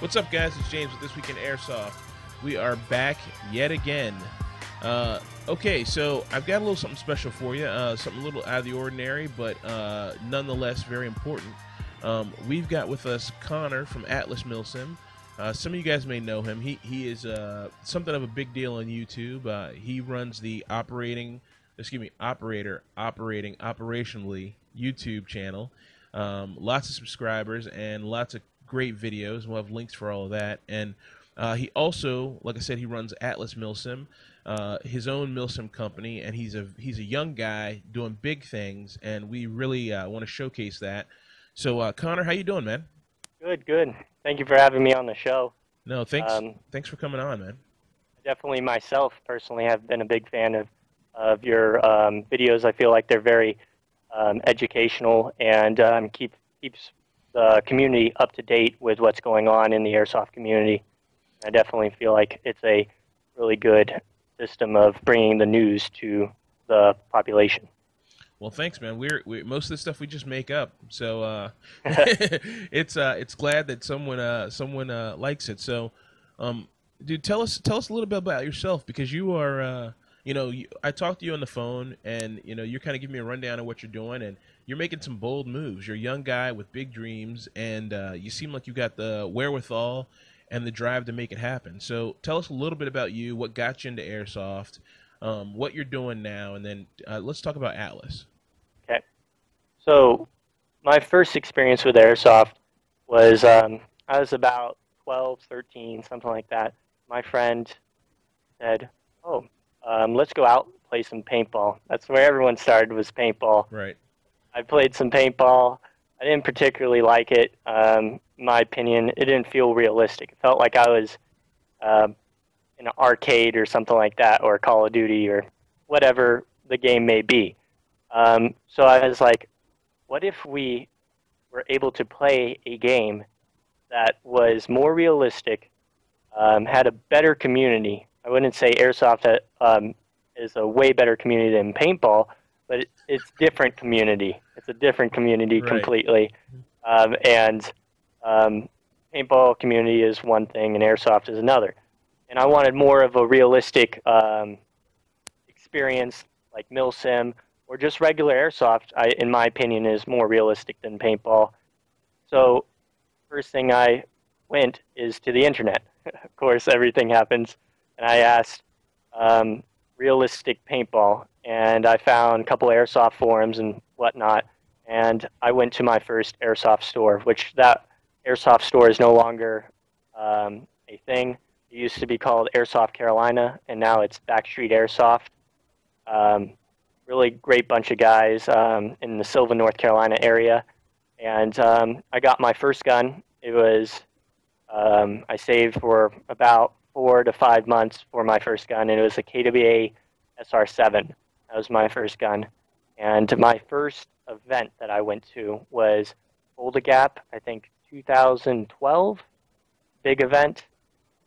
What's up, guys? It's James with This Week in Airsoft. We are back yet again. Okay, so I've got a little something special for you, something a little out of the ordinary, but nonetheless very important. We've got with us Konner from Atlas Milsim. Some of you guys may know him. He is something of a big deal on YouTube. He runs the operating operationally YouTube channel. Lots of subscribers and lots of great videos. We'll have links for all of that. And he also, like I said, he runs Atlas Milsim, his own Milsim company, and he's a young guy doing big things, and we really want to showcase that. So, Konner, how you doing, man? Good, good. Thank you for having me on the show. No, thanks for coming on, man. Definitely myself personally have been a big fan of your videos. I feel like they're very educational and keeps the community up to date with what's going on in the airsoft community. I definitely feel like it's a really good system of bringing the news to the population. Well, thanks, man. We most of the stuff we just make up, so it's glad that someone likes it. So, dude, tell us a little bit about yourself, because you are I talked to you on the phone, and you're kind of giving me a rundown of what you're doing, and you're making some bold moves. You're a young guy with big dreams, and you seem like you got the wherewithal and the drive to make it happen. So tell us a little bit about you, what got you into airsoft, what you're doing now, and then let's talk about Atlas. Okay. So my first experience with airsoft was I was about 12, 13, something like that. My friend said, "Oh, let's go out and play some paintball." That's where everyone started, was paintball. Right. I played some paintball. I didn't particularly like it. In my opinion, it didn't feel realistic. It felt like I was in an arcade or something like that, or Call of Duty, or whatever the game may be. So I was like, what if we were able to play a game that was more realistic, had a better community? I wouldn't say Airsoft is a way better community than paintball, but it's different community. It's a different community Right. completely. And paintball community is one thing, and Airsoft is another. And I wanted more of a realistic experience, like Milsim, or just regular Airsoft, in my opinion, is more realistic than paintball. So first thing I went is to the internet. Of course, everything happens. And I asked realistic paintball, and I found a couple Airsoft forums and whatnot. And I went to my first Airsoft store, which that Airsoft store is no longer a thing. It used to be called Airsoft Carolina, and now it's Backstreet Airsoft. Um, Really great bunch of guys in the Sylvan, North Carolina area. And I got my first gun. It was, I saved for about 4 to 5 months for my first gun, and it was a KWA SR7. That was my first gun. And my first event that I went to was Boulder Gap, I think 2012, big event.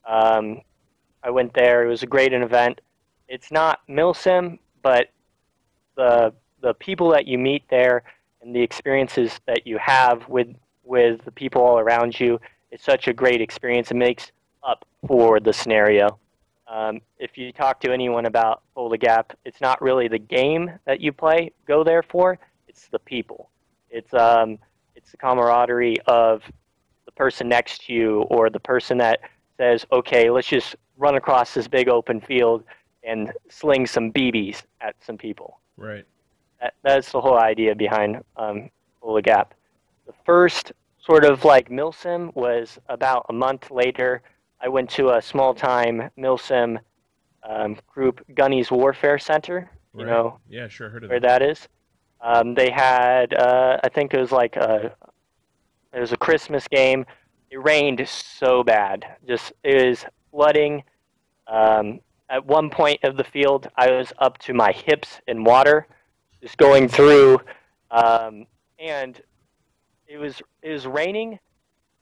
I went there. It was a great event. It's not Milsim, but the people that you meet there and the experiences that you have with the people all around you, it's such a great experience. It makes up for the scenario. If you talk to anyone about Boulder Gap, it's not really the game that you go there for. It's the people. It's the camaraderie of the person next to you, or the person that says, "Okay, let's just run across this big open field and sling some BBs at some people." Right. That's the whole idea behind Boulder Gap. The first sort of like Milsim was about a month later. I went to a small-time Milsim group, Gunny's Warfare Center. You Right. know Yeah, sure. Heard of where that. that is? They had, I think it was like it was a Christmas game. It rained so bad. Just, it was flooding. At one point of the field, I was up to my hips in water, just going through, and it was raining,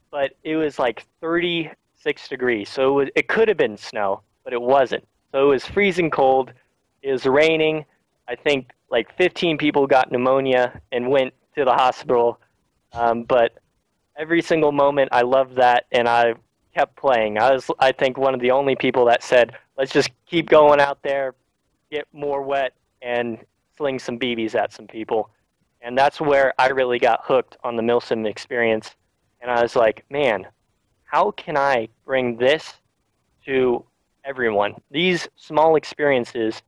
but it was like 36 degrees. So it could have been snow, but it wasn't. So it was freezing cold. It was raining. I think like 15 people got pneumonia and went to the hospital. But every single moment, I loved that, and I kept playing. I think, one of the only people that said, let's just keep going out there, get more wet, and sling some BBs at some people. And that's where I really got hooked on the Milsim experience. And I was like, man, how can I bring this to everyone? These small experiences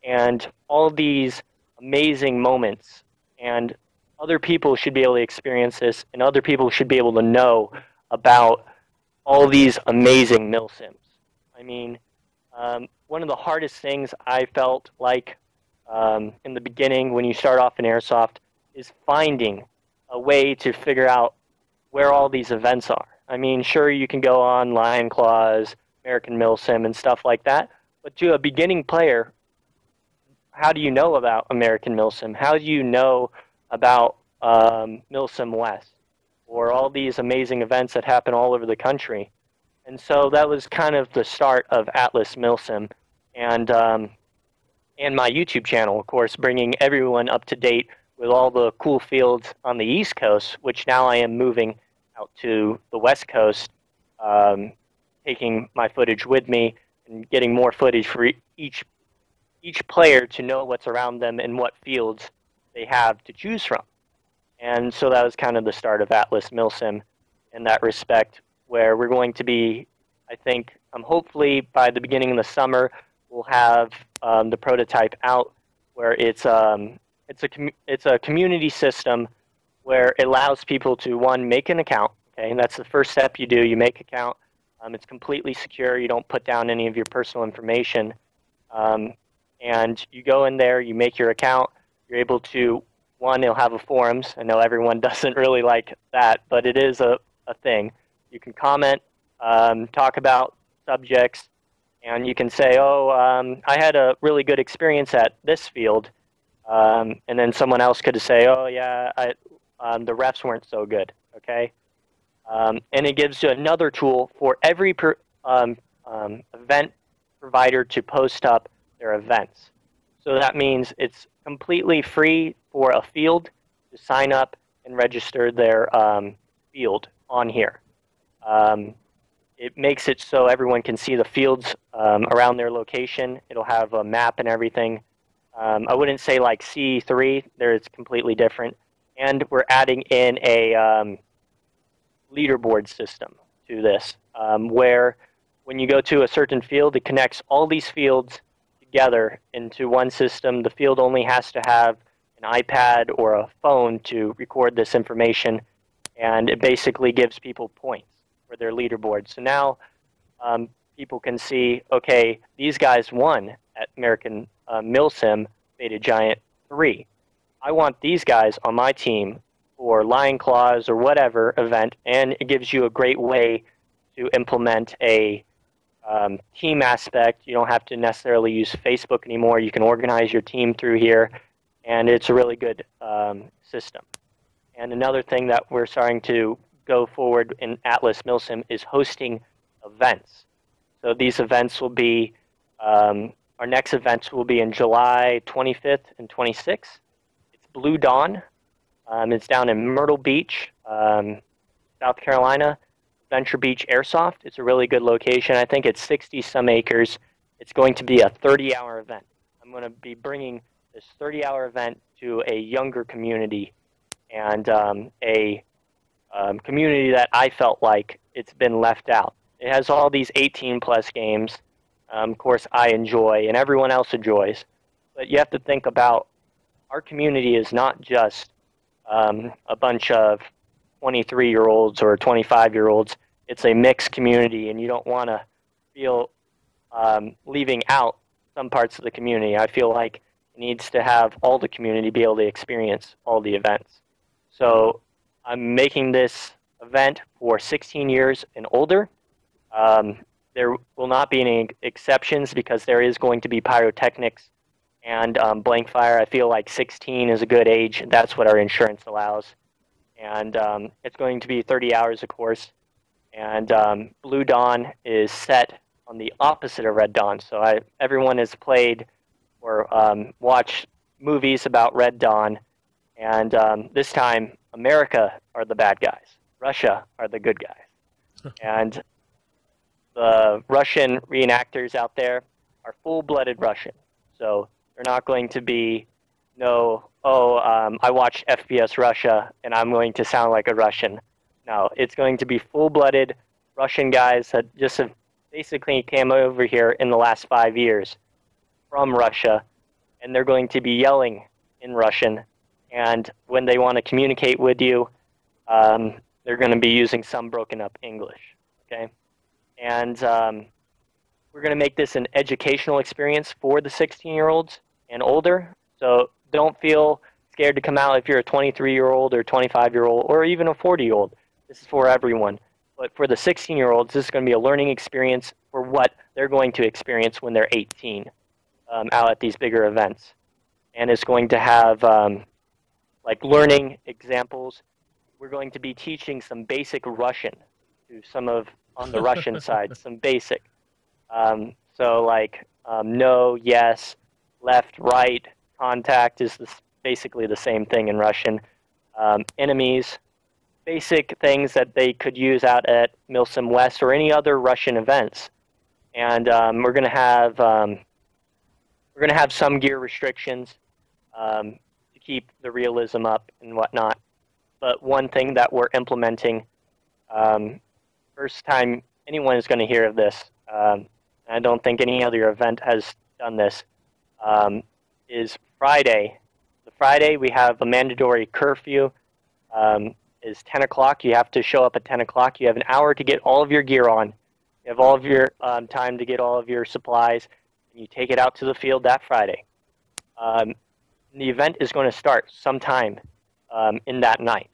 and all these amazing moments, and other people should be able to experience this, and other people should be able to know about all these amazing milsims. I mean, one of the hardest things I felt like in the beginning when you start off in airsoft is finding a way to figure out where all these events are. I mean, sure, you can go on Lion Claws, American Milsim, and stuff like that, but to a beginning player, how do you know about American Milsim? How do you know about Milsim West, or all these amazing events that happen all over the country? And so that was kind of the start of Atlas Milsim, and my YouTube channel, of course, bringing everyone up to date with all the cool fields on the East Coast, which now I am moving out to the West Coast, taking my footage with me and getting more footage for each player to know what's around them and what fields they have to choose from. And so that was kind of the start of Atlas Milsim in that respect, where we're going to be, I think, hopefully by the beginning of the summer, we'll have the prototype out, where it's a community system where it allows people to, one, make an account. Okay, and that's the first step you do. You make an account. It's completely secure. You don't put down any of your personal information. And you go in there, you make your account. You're able to, one, it'll have a forums. I know everyone doesn't really like that, but it is a thing. You can comment, talk about subjects, and you can say, oh, I had a really good experience at this field. And then someone else could say, oh, yeah, the refs weren't so good, okay? And it gives you another tool for every event provider to post up their events. So that means it's completely free for a field to sign up and register their field on here. It makes it so everyone can see the fields around their location. It'll have a map and everything. I wouldn't say like C3, there it's completely different. And we're adding in a leaderboard system to this, where when you go to a certain field, it connects all these fields together into one system. The field only has to have an iPad or a phone to record this information, and it basically gives people points for their leaderboard. So now people can see, okay, these guys won at American Milsim Beta Giant 3. I want these guys on my team for Lion Claws or whatever event, and it gives you a great way to implement a team aspect. You don't have to necessarily use Facebook anymore. You can organize your team through here, and it's a really good system. And another thing that we're starting to go forward in Atlas Milsim is hosting events. So these events will be, our next events will be in July 25th and 26th. It's Blue Dawn. It's down in Myrtle Beach, South Carolina. Venture Beach Airsoft. It's a really good location. I think it's 60-some acres. It's going to be a 30-hour event. I'm going to be bringing this 30-hour event to a younger community, and a community that I felt like it's been left out. It has all these 18-plus games. Of course, I enjoy, and everyone else enjoys. But you have to think about, our community is not just a bunch of 23-year-olds or 25-year-olds. It's a mixed community, and you don't want to feel leaving out some parts of the community. I feel like it needs to have all the community be able to experience all the events. So I'm making this event for 16 years and older. There will not be any exceptions, because there is going to be pyrotechnics and blank fire. I feel like 16 is a good age. That's what our insurance allows. And it's going to be 30 hours, of course. And Blue Dawn is set on the opposite of Red Dawn. So everyone has played or watched movies about Red Dawn. And this time, America are the bad guys. Russia are the good guys. And the Russian reenactors out there are full-blooded Russian. So they're not going to be, no, oh, I watch FPS Russia and I'm going to sound like a Russian. No, it's going to be full-blooded Russian guys that just have basically came over here in the last 5 years from Russia, and they're going to be yelling in Russian. And when they want to communicate with you, they're going to be using some broken up English. Okay, and we're going to make this an educational experience for the 16-year-olds and older. So don't feel scared to come out if you're a 23-year-old or 25-year-old or even a 40-year-old. This is for everyone. But for the 16-year-olds, this is going to be a learning experience for what they're going to experience when they're 18 out at these bigger events. And it's going to have like learning examples. We're going to be teaching some basic Russian to some of, on the Russian side, some basic. So like no, yes, left, right, contact is basically the same thing in Russian. Enemies, basic things that they could use out at Milsim West or any other Russian events. And we're going to have some gear restrictions to keep the realism up and whatnot. But one thing that we're implementing, first time anyone is going to hear of this, I don't think any other event has done this, is Friday. The Friday we have a mandatory curfew, is 10 o'clock. You have to show up at 10 o'clock. You have an hour to get all of your gear on. You have all of your time to get all of your supplies, and you take it out to the field that Friday. The event is going to start sometime in that night.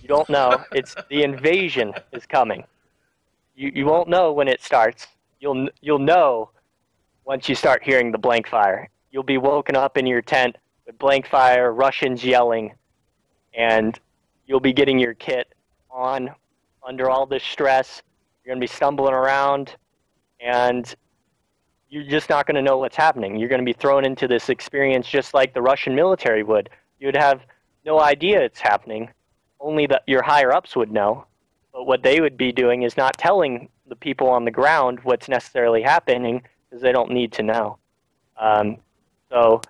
You don't know. It's the invasion is coming. You won't know when it starts. You'll know once you start hearing the blank fire. You'll be woken up in your tent with blank fire, Russians yelling, and you'll be getting your kit on under all this stress. You're going to be stumbling around, and you're just not going to know what's happening. You're going to be thrown into this experience just like the Russian military would. You'd have no idea it's happening. Only that your higher-ups would know. But what they would be doing is not telling the people on the ground what's necessarily happening because they don't need to know. So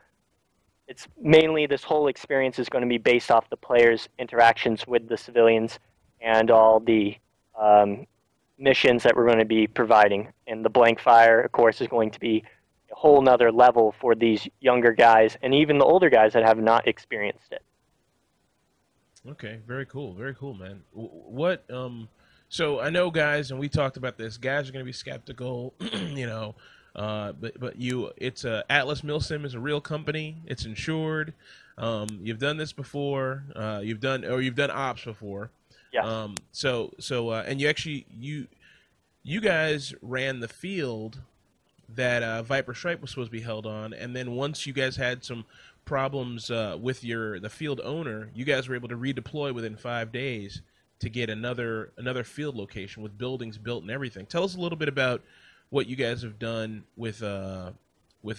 it's mainly this whole experience is going to be based off the players' interactions with the civilians and all the missions that we're going to be providing. And the blank fire, of course, is going to be a whole nother level for these younger guys and even the older guys that have not experienced it. Okay, very cool, man. What so I know, guys, and we talked about this. Guys are going to be skeptical, you know, but it's Atlas Milsim is a real company. It's insured. You've done this before. You've done ops before. Yeah. And you guys ran the field that Viper Stripe was supposed to be held on, and then once you guys had some problems with the field owner, you guys were able to redeploy within 5 days to get another field location with buildings built and everything. Tell us a little bit about what you guys have done with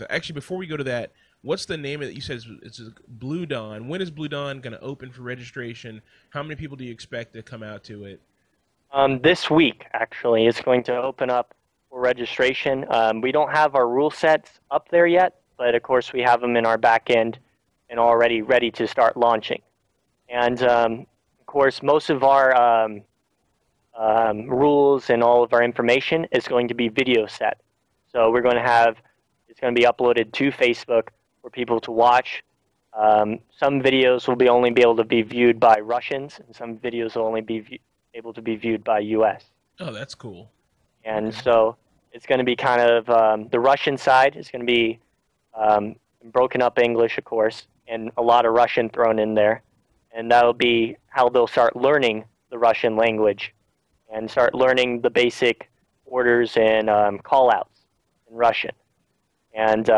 actually, before we go to that, what's the name of it? You said it's Blue Dawn. When is Blue Dawn going to open for registration? How many people do you expect to come out to it? This week, actually, it's going to open up for registration. We don't have our rule sets up there yet, but of course we have them in our back end and already ready to start launching. And of course, most of our rules and all of our information is going to be video set. So we're going to have, it's going to be uploaded to Facebook for people to watch. Some videos will only be able to be viewed by Russians, and some videos will only be able to be viewed by US. Oh, that's cool. And okay. So it's going to be kind of, the Russian side is going to be broken up English, of course, and a lot of Russian thrown in there. And that'll be how they'll start learning the Russian language and start learning the basic orders and call-outs in Russian. And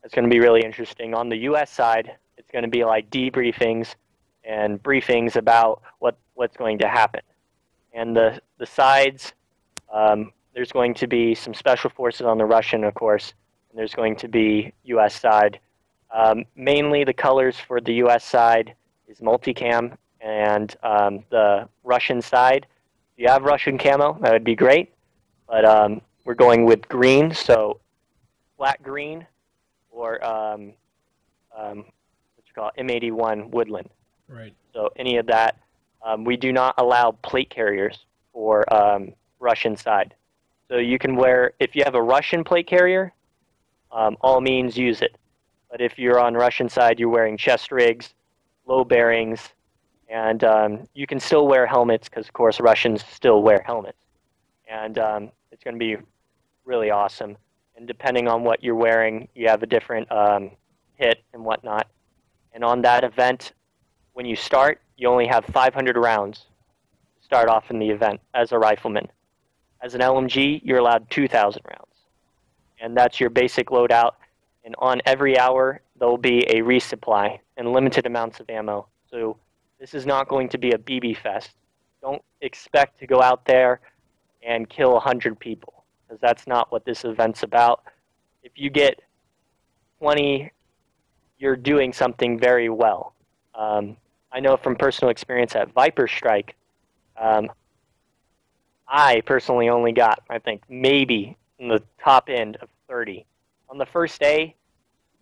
it's going to be really interesting. On the U.S. side, it's going to be like debriefings and briefings about what's going to happen. And the sides, there's going to be some special forces on the Russian, of course, and there's going to be U.S. side. Mainly the colors for the U.S. side is multicam, and the Russian side, if you have Russian camo, that would be great. but we're going with green, so flat green or what you call it, M81 woodland. Right. So any of that. We do not allow plate carriers for Russian side. So you can wear, if you have a Russian plate carrier, all means use it. But if you're on Russian side, you're wearing chest rigs, low bearings, and you can still wear helmets because, of course, Russians still wear helmets. And it's going to be really awesome. And depending on what you're wearing, you have a different hit and whatnot. And on that event, when you start, you only have 500 rounds to start off in the event as a rifleman. As an LMG, you're allowed 2,000 rounds. And that's your basic loadout. And on every hour, there'll be a resupply and limited amounts of ammo. So this is not going to be a BB fest. Don't expect to go out there and kill 100 people, because that's not what this event's about. If you get 20, you're doing something very well. I know from personal experience at Viper Strike, I personally only got, I think, maybe in the top end of 30. On the first day,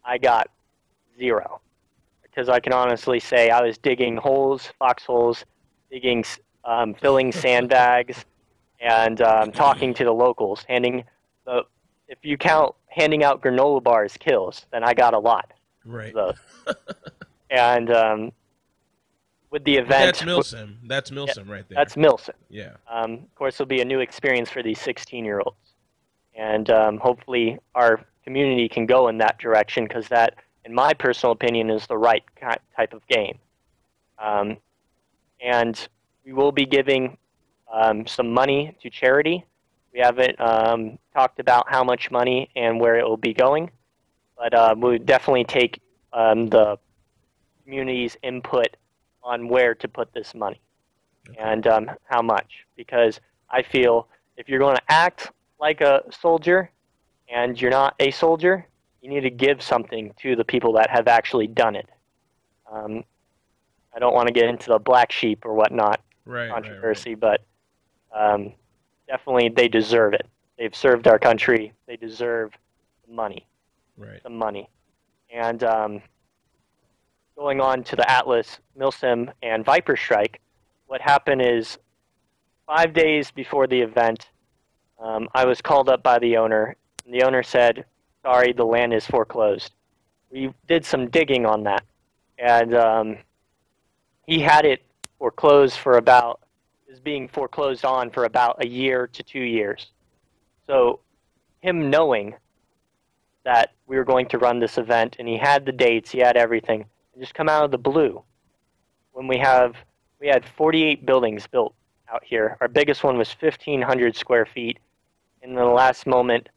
I got 0. Because I can honestly say I was digging holes, foxholes, digging, filling sandbags, and talking to the locals. If you count handing out granola bars kills, then I got a lot. Right. And with the event, that's Milsim. That's Milsim right there. That's Milsim. Yeah. Of course, it'll be a new experience for these 16-year-olds, and hopefully our community can go in that direction, because that, in my personal opinion, is the right type of game. And we will be giving some money to charity. We haven't talked about how much money and where it will be going, but we'll definitely take the community's input on where to put this money and how much. Because I feel if you're going to act like a soldier and you're not a soldier, you need to give something to the people that have actually done it. I don't want to get into the black sheep or whatnot controversy, but definitely they deserve it. They've served our country. They deserve the money. Right. The money. And going on to the Atlas Milsim and Viper Strike, what happened is 5 days before the event, I was called up by the owner, and the owner said, "Sorry, the land is foreclosed." We did some digging on that, and he had it foreclosed for about, is being foreclosed on for about a year to 2 years. So him knowing that we were going to run this event, and he had the dates, he had everything, and just come out of the blue. When we had 48 buildings built out here. Our biggest one was 1,500 square feet. In the last moment,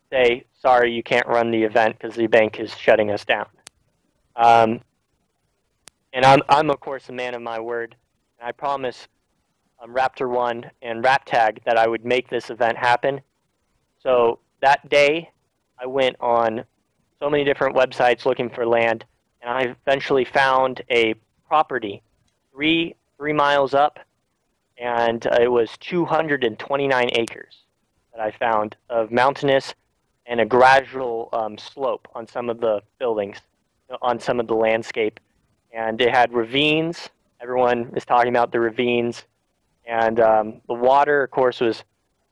say, "Sorry, you can't run the event because the bank is shutting us down." And I'm of course a man of my word, and I promised Raptor One and RapTag that I would make this event happen. So that day, I went on so many different websites looking for land, and I eventually found a property 3 miles up, and it was 229 acres that I found of mountainous and a gradual slope on some of the buildings, on some of the landscape. And it had ravines. Everyone is talking about the ravines. And the water, of course, was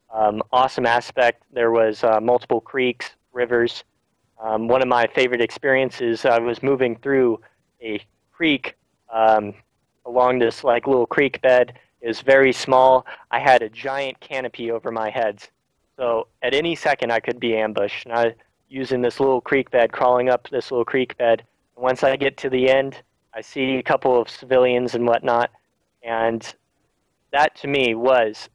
awesome aspect. There was multiple creeks, rivers. One of my favorite experiences, I was moving through a creek along this like little creek bed. It was very small. I had a giant canopy over my heads. So at any second I could be ambushed. And I was using this little creek bed, crawling up this little creek bed. And once I get to the end, I see a couple of civilians and whatnot. And that to me was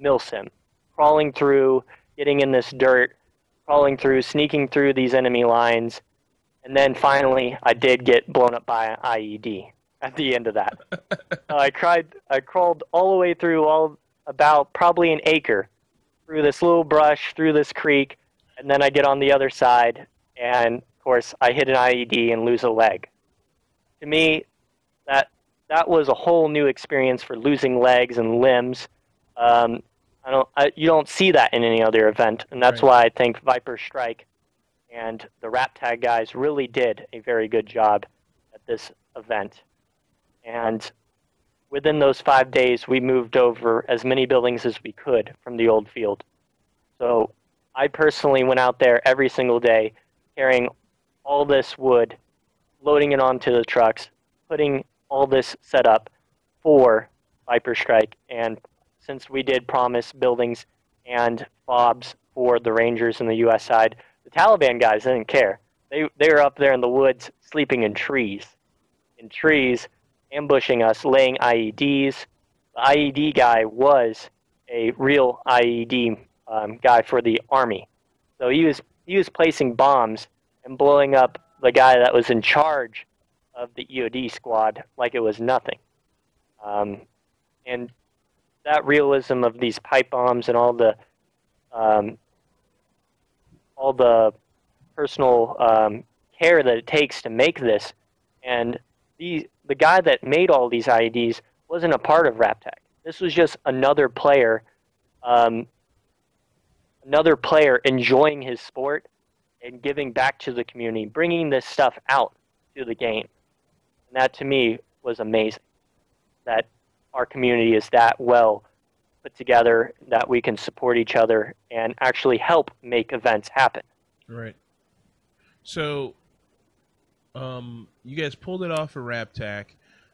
Milsim. Crawling through, getting in this dirt, crawling through, sneaking through these enemy lines. And then finally I did get blown up by an IED at the end of that. I crawled all the way through about probably an acre through this little brush, through this creek, and then I get on the other side, and of course I hit an IED and lose a leg. To me, that was a whole new experience for losing legs and limbs. I You don't see that in any other event, and that's Right. why I think Viper Strike and the Rap Tag guys really did a very good job at this event. And within those 5 days, we moved over as many buildings as we could from the old field. So I personally went out there every single day carrying all this wood, loading it onto the trucks, putting all this set up for Viper Strike. And since we did promise buildings and fobs for the Rangers and the US side, the Taliban guys didn't care. They were up there in the woods sleeping in trees, ambushing us, laying IEDs. The IED guy was a real IED guy for the army, so he was placing bombs and blowing up the guy that was in charge of the EOD squad like it was nothing. Um, and that realism of these pipe bombs and um, all the personal care that it takes to make this, and the guy that made all these IEDs wasn't a part of RapTech. This was just um, another player enjoying his sport and giving back to the community, bringing this stuff out to the game. And that to me was amazing. That our community is that well put together that we can support each other and actually help make events happen. Right. So, you guys pulled it off for RapTac.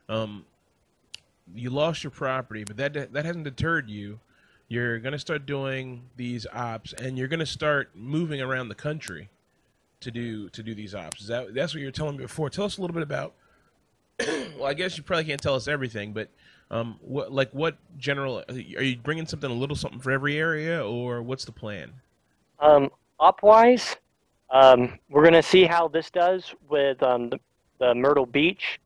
Um, you lost your property, but that hasn't deterred you. You're gonna start doing these ops, and you're gonna start moving around the country to do these ops. That's what you were telling me before? Tell us a little bit about. Well, I guess you probably can't tell us everything, but what general are you bringing something a little something for every area, or what's the plan? Op wise, we're going to see how this does with the Myrtle Beach.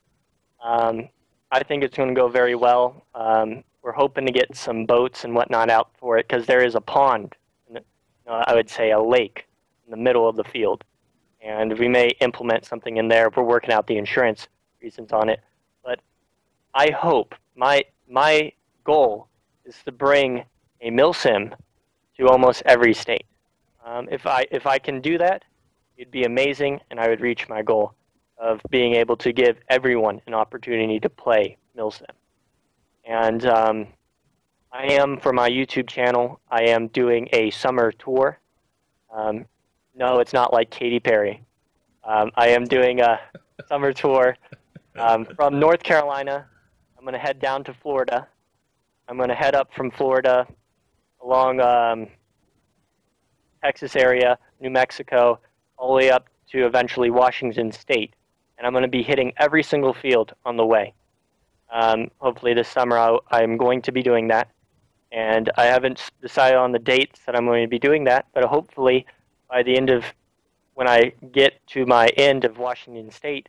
Um, I think it's going to go very well. We're hoping to get some boats and whatnot out for it because there is a pond, I would say a lake, in the middle of the field. And we may implement something in there. We're working out the insurance reasons on it. But I hope, my goal is to bring a Milsim to almost every state. If I can do that, it'd be amazing, and I would reach my goal of being able to give everyone an opportunity to play Milsim. And I am, for my YouTube channel, I am doing a summer tour. No, it's not like Katy Perry. I am doing a summer tour from North Carolina. I'm going to head down to Florida. I'm going to head up from Florida along Texas area, New Mexico, all the way up to eventually Washington State. And I'm going to be hitting every single field on the way. Hopefully this summer I'm going to be doing that. And I haven't decided on the dates that I'm going to be doing that, but hopefully by the end of, when I get to my end of Washington State,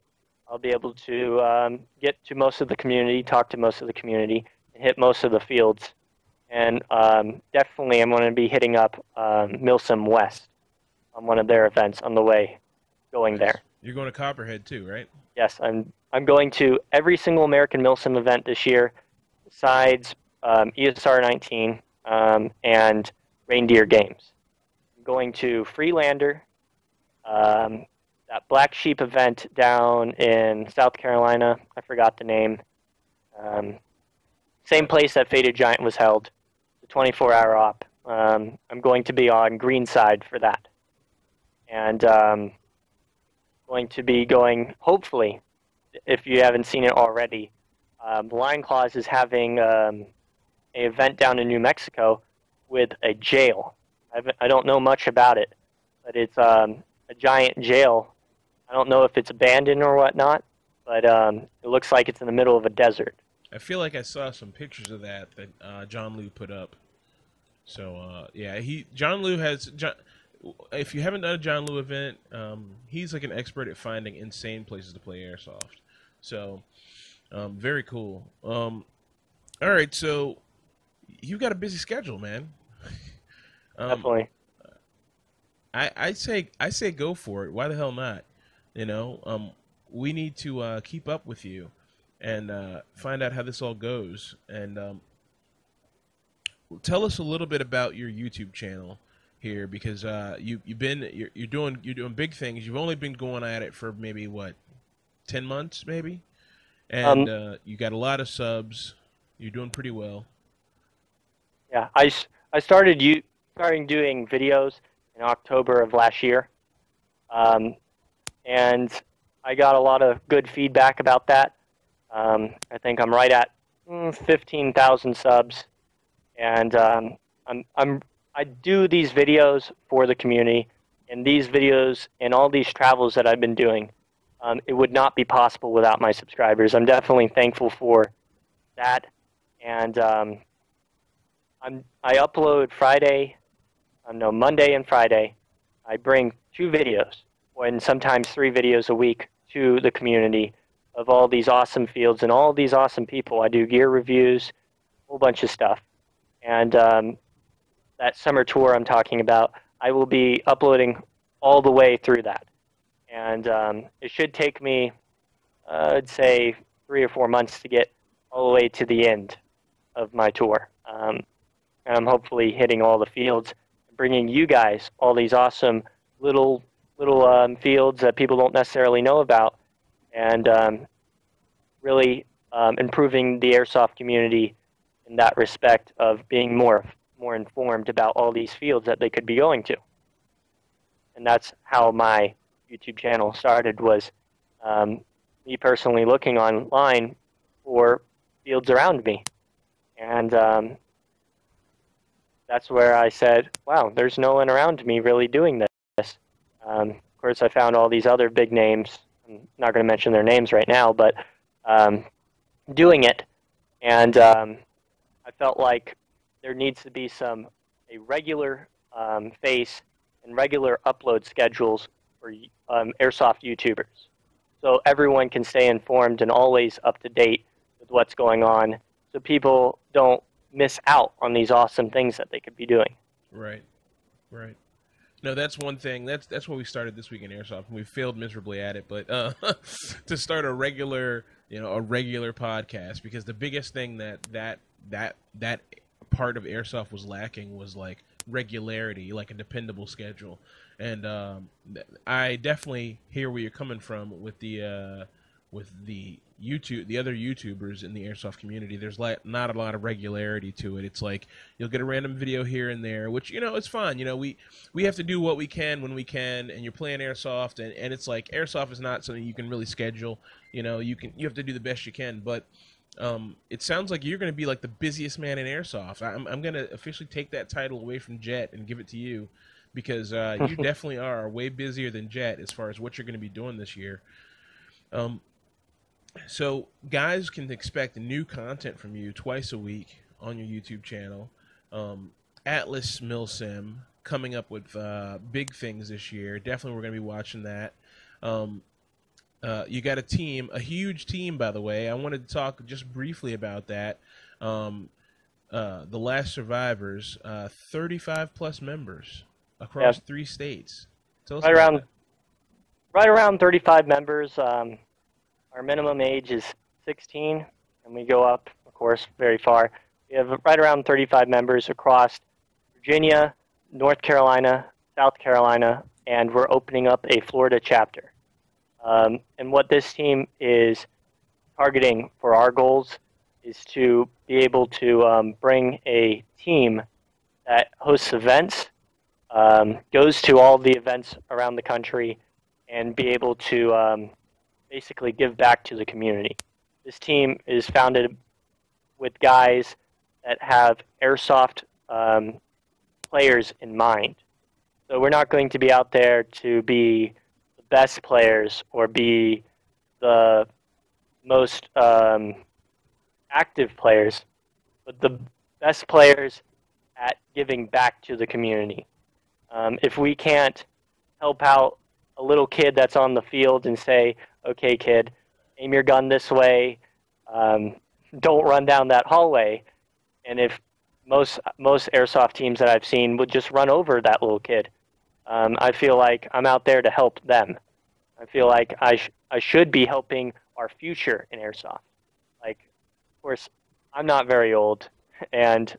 I'll be able to get to most of the community, talk to most of the community, and hit most of the fields. And definitely I'm going to be hitting up Milsim West on one of their events on the way going Nice. there. You're going to Copperhead too, right? Yes, I'm going to every single American Milsim event this year, besides ESR 19 and Reindeer Games. I'm going to Freelander, that Black Sheep event down in South Carolina. I forgot the name. Same place that Faded Giant was held, the 24-hour op. I'm going to be on Greenside for that. And going to be going, hopefully, if you haven't seen it already, the Lion Claws is having an event down in New Mexico with a jail. I don't know much about it, but it's a giant jail. I don't know if it's abandoned or whatnot, but it looks like it's in the middle of a desert. I feel like I saw some pictures of that John Liu put up. So yeah, John Liu has John. If you haven't done a John Liu event, he's like an expert at finding insane places to play airsoft. So very cool. All right, so you've got a busy schedule, man. Definitely. I say go for it. Why the hell not? You know, we need to keep up with you and find out how this all goes. And tell us a little bit about your YouTube channel here, because you're doing big things. You've only been going at it for maybe what, 10 months maybe, and Um, you got a lot of subs. You're doing pretty well. yeah, I starting doing videos in October of last year, um, and I got a lot of good feedback about that. I think I'm right at 15,000 subs, and I do these videos for the community, and these videos and all these travels that I've been doing, it would not be possible without my subscribers. I'm definitely thankful for that, and I upload Friday, no, Monday and Friday. I bring 2 videos, and sometimes 3 videos a week to the community of all these awesome fields and all these awesome people. I do gear reviews, a whole bunch of stuff, and that summer tour I'm talking about, I will be uploading all the way through that. And it should take me, I'd say, 3 or 4 months to get all the way to the end of my tour. And I'm hopefully hitting all the fields, bringing you guys all these awesome little fields that people don't necessarily know about, and really improving the airsoft community in that respect of being more informed about all these fields that they could be going to. And that's how my YouTube channel started, was me personally looking online for fields around me. And that's where I said, wow, there's no one around me really doing this. Of course, I found all these other big names. I'm not going to mention their names right now, but doing it. And I felt like there needs to be a regular face and regular upload schedules for airsoft YouTubers, so everyone can stay informed and always up to date with what's going on, so people don't miss out on these awesome things that they could be doing. Right, right. No, that's one thing. That's what we started this week in airsoft, and we failed miserably at it. But to start a regular, a regular podcast, because the biggest thing that part of airsoft was lacking was like regularity, like a dependable schedule. And I definitely hear where you're coming from with the YouTube, the other YouTubers in the airsoft community. There's like not a lot of regularity to it. It's like you'll get a random video here and there, which it's fine. We have to do what we can when we can, and you're playing airsoft, and it's like airsoft is not something you can really schedule. You have to do the best you can, but it sounds like you're going to be like the busiest man in airsoft. I'm going to officially take that title away from Jet and give it to you, because you definitely are way busier than Jet as far as what you're going to be doing this year. So guys can expect new content from you twice a week on your YouTube channel. Atlas Milsim coming up with big things this year. Definitely we're going to be watching that. You got a team, a huge team, by the way. I wanted to talk just briefly about that. The Last Survivors, 35 plus members across 3 states. Tell us Right about around that. right around 35 members. Our minimum age is 16, and we go up, of course, very far. We have right around 35 members across Virginia, North Carolina, South Carolina, and we're opening up a Florida chapter. And what this team is targeting for our goals is to be able to bring a team that hosts events, goes to all the events around the country, and be able to basically give back to the community. This team is founded with guys that have airsoft players in mind. So we're not going to be out there to be the best players or be the most active players, but the best players at giving back to the community. If we can't help out a little kid that's on the field and say, okay, kid, aim your gun this way, don't run down that hallway. And if most airsoft teams that I've seen would just run over that little kid, I feel like I'm out there to help them. I feel like I should be helping our future in airsoft. Like, of course, I'm not very old. and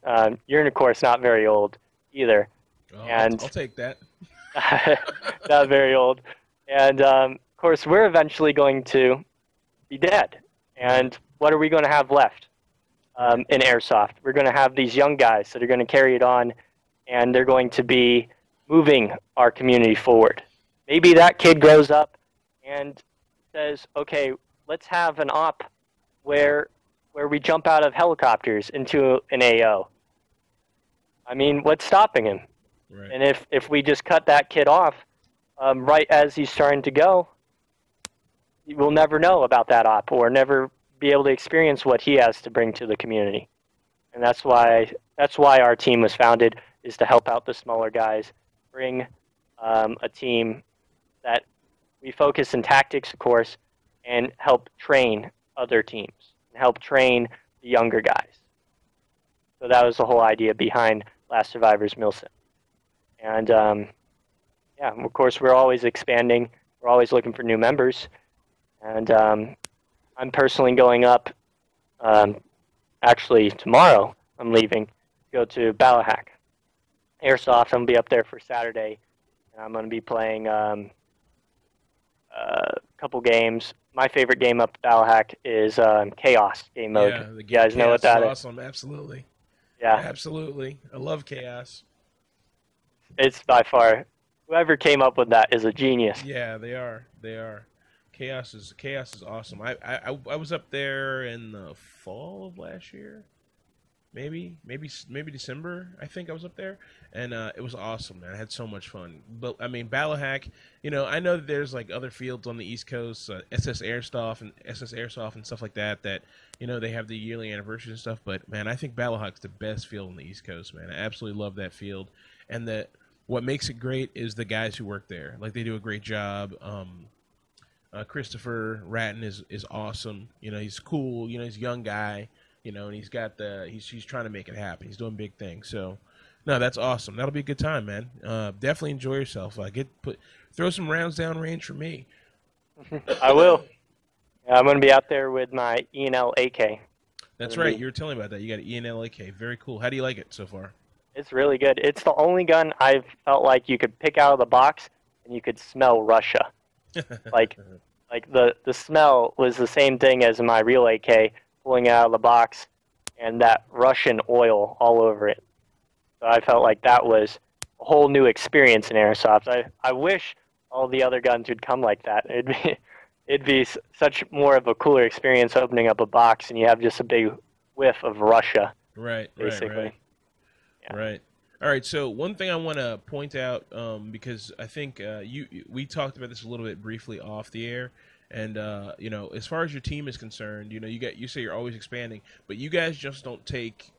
you're, of course, not very old either. Oh, And I'll take that. not very old. And of course, we're eventually going to be dead. Right. And what are we going to have left Right. in Airsoft? We're going to have these young guys that are going to carry it on, and they're going to be moving our community forward. Maybe that kid grows up and says, okay, let's have an op where we jump out of helicopters into an AO. I mean, what's stopping him? Right. And if we just cut that kid off right as he's starting to go, we'll never know about that op or never be able to experience what he has to bring to the community. And that's why our team was founded, is to help out the smaller guys, bring a team that we focus in tactics, of course, and help train other teams and help train the younger guys. So that was the whole idea behind Last Survivors Milsim. And yeah, of course, we're always expanding. We're always looking for new members. And I'm personally going up, actually tomorrow I'm leaving to go to Ballahack. Airsoft, I'm going to be up there for Saturday. And I'm going to be playing a couple games. My favorite game up at Ballahack is Chaos game mode. Yeah, You guys know what that is? Awesome, absolutely. Yeah. Absolutely. I love Chaos. It's by far, whoever came up with that is a genius. Yeah, they are. They are. Chaos is awesome. I was up there in the fall of last year. Maybe December. I think I was up there, and it was awesome, man. I had so much fun. But I mean, Ballahack. You know, I know that there's like other fields on the East Coast, SS Airsoft and stuff like that. That you know they have the yearly anniversary and stuff. But man, I think Ballahack's the best field on the East Coast, man. I absolutely love that field, and what makes it great is the guys who work there. Like they do a great job. Christopher Ratton is awesome. You know, he's cool. You know, he's a young guy. You know, and he's trying to make it happen. He's doing big things. So, no, that's awesome. That'll be a good time, man. Definitely enjoy yourself. Throw some rounds down range for me. I will. Yeah, I'm going to be out there with my E&L AK. That's right. You were telling me about that. You got an E&L AK. Very cool. How do you like it so far? It's really good. It's the only gun I've felt like you could pick out of the box and you could smell Russia. like the smell was the same thing as my real AK, pulling it out of the box, and that Russian oil all over it. So I felt like that was a whole new experience in Airsoft. I wish all the other guns would come like that. It'd be such more of a cooler experience opening up a box and you have just a big whiff of Russia. Right, basically. Right. Yeah. Right. All right. So one thing I want to point out, because I think we talked about this a little bit briefly off the air, and you know, as far as your team is concerned, you know, you say you're always expanding, but you guys just don't take,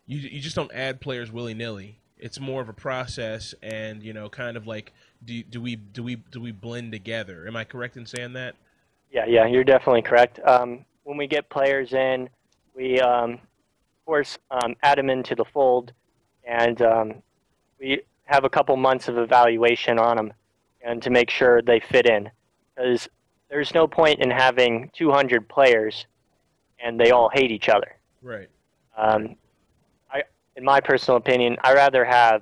you just don't add players willy nilly. It's more of a process, and you know, kind of like, do we blend together? Am I correct in saying that? Yeah, you're definitely correct. When we get players in, we of course add them into the fold. And we have a couple months of evaluation on them and to make sure they fit in. Because there's no point in having 200 players and they all hate each other. Right. In my personal opinion, I'd rather have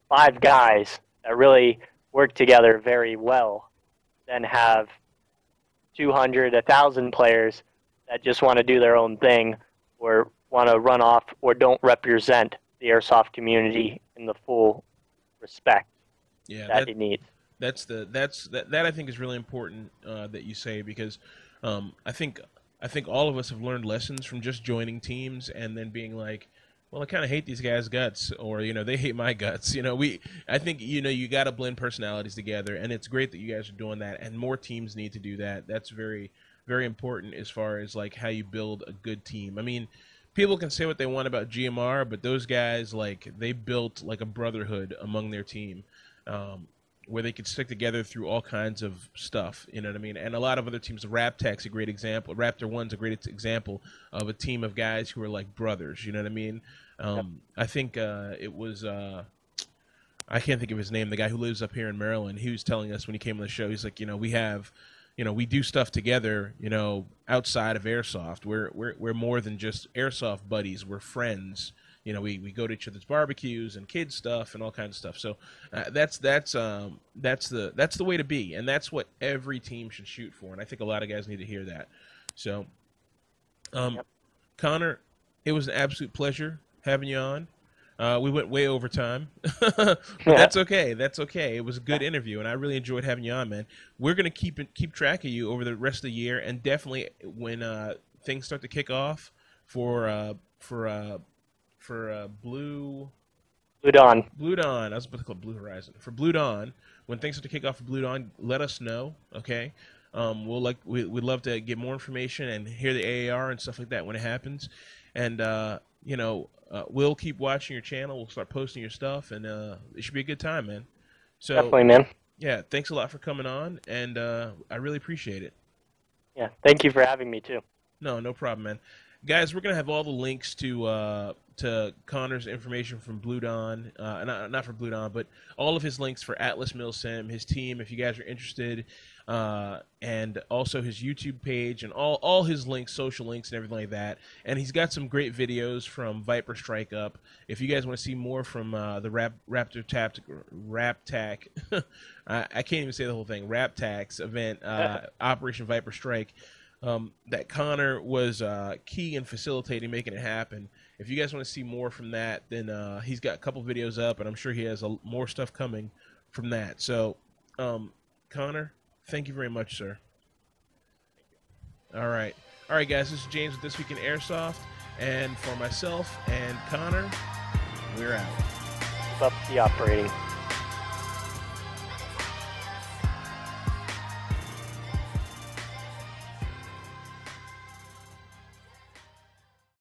5 guys that really work together very well than have 200, 1,000 players that just want to do their own thing or want to run off or don't represent the Airsoft community in the full respect that it needs. That I think is really important that you say, because I think all of us have learned lessons from just joining teams and then being like, well, I kind of hate these guys' guts, or you know, they hate my guts. You know, I think, you know, you got to blend personalities together, and it's great that you guys are doing that, and more teams need to do that. That's very, very important as far as like how you build a good team. I mean, people can say what they want about GMR, but those guys, like, they built like a brotherhood among their team, where they could stick together through all kinds of stuff. You know what I mean? And a lot of other teams, Raptech's a great example. Raptor One's a great example of a team of guys who are like brothers. You know what I mean? Yep. I think it was I can't think of his name. The guy who lives up here in Maryland. He was telling us when he came on the show. He's like, you know, we have we do stuff together, outside of airsoft. We're more than just airsoft buddies. We're friends. We go to each other's barbecues and kids stuff and all kinds of stuff. So that's the way to be, and that's what every team should shoot for. And I think a lot of guys need to hear that. So, Yep. Konner, it was an absolute pleasure having you on. We went way over time, but that's okay. That's okay. It was a good interview, and I really enjoyed having you on, man. We're gonna keep track of you over the rest of the year, and definitely when things start to kick off for Blue Dawn. Blue Dawn. I was about to call it Blue Horizon. For Blue Dawn, when things start to kick off for Blue Dawn, let us know, okay? We'd love to get more information and hear the AAR and stuff like that when it happens, and we'll keep watching your channel. We'll start posting your stuff, and it should be a good time, man. So Definitely, man. yeah, thanks a lot for coming on, and I really appreciate it. Yeah, thank you for having me too. No problem, man. Guys, we're gonna have all the links to Konner's information from Blue Dawn, not from Blue Dawn, but all of his links for Atlas Milsim, his team, if you guys are interested, and also his YouTube page and all his links, social links, and everything like that. And he's got some great videos from Viper Strike Up. If you guys want to see more from the Raptac, I can't even say the whole thing, Raptax event, Operation Viper Strike. That Konner was key in facilitating, making it happen. If you guys want to see more from that, then he's got a couple videos up, and I'm sure he has more stuff coming from that. So, Konner, thank you very much, sir. All right, guys. This is James with This Week in Airsoft, and for myself and Konner, we're out. Keep up the operating.